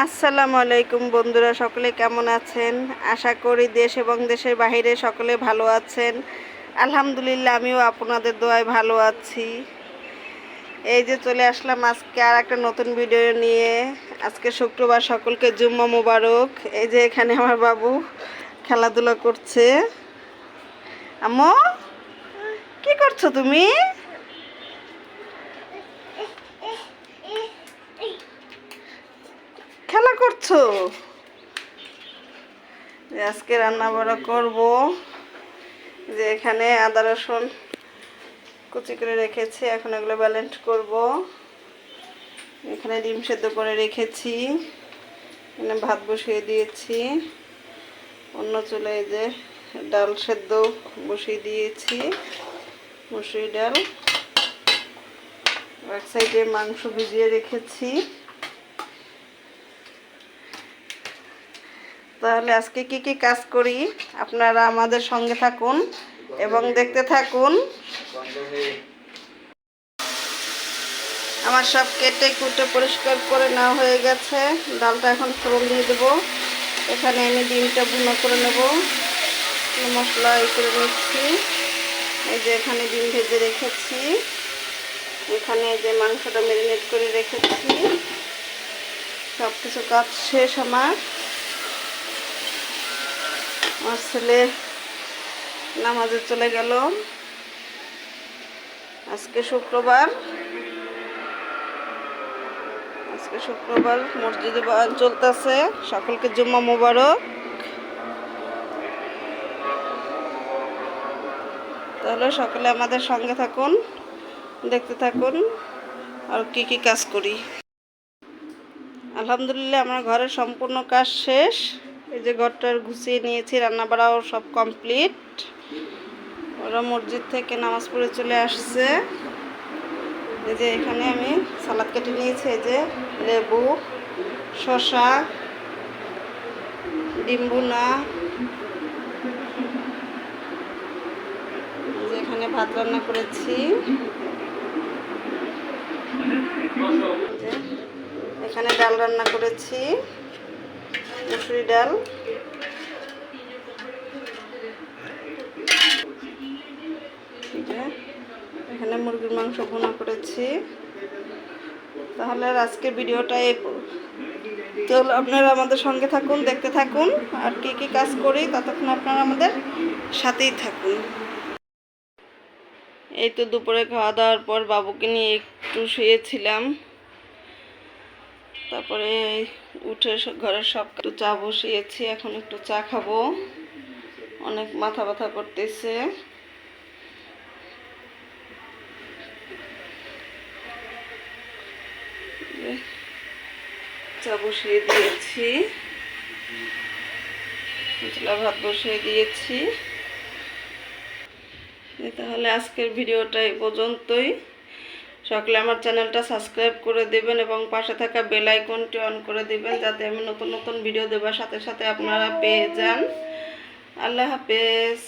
আসসালামু আলাইকুম বন্ধুরা, সকলে কেমন আছেন? আশা করি দেশ এবং দেশের বাইরে সকলে ভালো আছেন। আলহামদুলিল্লাহ, আমিও আপনাদের দোয়ায় ভালো আছি। এই যে চলে আসলাম আজকে আর একটা নতুন ভিডিও নিয়ে। আজকে শুক্রবার, সকলকে জুম্মা মোবারক। এই যে এখানে আমার বাবু খেলাধুলা করছে। আম্মু, কি করছো তুমি? খেলা করছো? আজকে রান্না বাড়া করবো। যে এখানে আদা রসুন কুচি করে রেখেছি, এখন এগুলো ব্যালেন্স করব। এখানে ডিম সেদ্ধ করে রেখেছি, এখানে ভাত বসিয়ে দিয়েছি। অন্য চুলায় যে ডাল সেদ্ধ বসিয়ে দিয়েছি, মুসুরি ডাল। এক সাইডে মাংস ভিজিয়ে রেখেছি। তাহলে আজকে কি কি কাজ করি আপনারা আমাদের সঙ্গে থাকুন এবং দেখতে থাকুন। আমার সব কেটে কুটে পরিষ্কার করে নেওয়া হয়ে গেছে। ডালটা এখন ফোড়ন দিয়ে দেবো। এখানে আমি ডিমটা ভুনা করে নেব, মশলা করে নিচ্ছি। এই যে এখানে ডিম ভেজে রেখেছি, এখানে যে মাংসটা ম্যারিনেট করে রেখেছি। সব কিছু কাজ শেষ আমার ছেলে নামাজে চলে গেল। আজকে শুক্রবার মসজিদে বয়ান চলতেছে। সকলকে জুম্মা মোবারক। তাহলে সকলে আমাদের সঙ্গে থাকুন, দেখতে থাকুন আর কি কি কাজ করি। আলহামদুলিল্লাহ, আমার ঘরের সম্পূর্ণ কাজ শেষ। এই যে ঘরটার গুছিয়ে নিয়েছি, রান্না বাড়াও সব কমপ্লিট। ওরা মসজিদ থেকে নামাজ পড়ে চলে আসছে। এই যে এখানে আমি সালাদ কেটে নিয়েছি। এই যে লেবু, শসা, ডিম ভুনা। যে এখানে ভাত রান্না করেছি। এখানে ডাল রান্না করেছি, মুসুরি ডাল। এখানে মুরগির মাংস ভুনা করেছি। তাহলে আজকের ভিডিওটা তো আপনারা আমাদের সঙ্গে থাকুন, দেখতে থাকুন আর কি কি কাজ করি, ততক্ষণ আপনারা আমাদের সাথেই থাকুন। এই তো দুপুরে খাওয়া দাওয়ার পর বাবুকে নিয়ে একটু শুয়েছিলাম। তারপরে উঠে ঘরের সব একটু চা বসিয়েছি, এখন একটু চা খাবো। অনেক মাথা ব্যথা করতেছে। চা বসিয়ে দিয়েছি, ভাত বসিয়ে দিয়েছি। তাহলে আজকের ভিডিওটা এই পর্যন্তই। সকলে আমার চ্যানেলটা সাবস্ক্রাইব করে দেবেন এবং পাশে থাকা বেল আইকনটি অন করে দেবেন, যাতে আমি নতুন নতুন ভিডিও দেওয়ার সাথে সাথে আপনারা পেয়ে যান। আল্লাহ হাফেজ।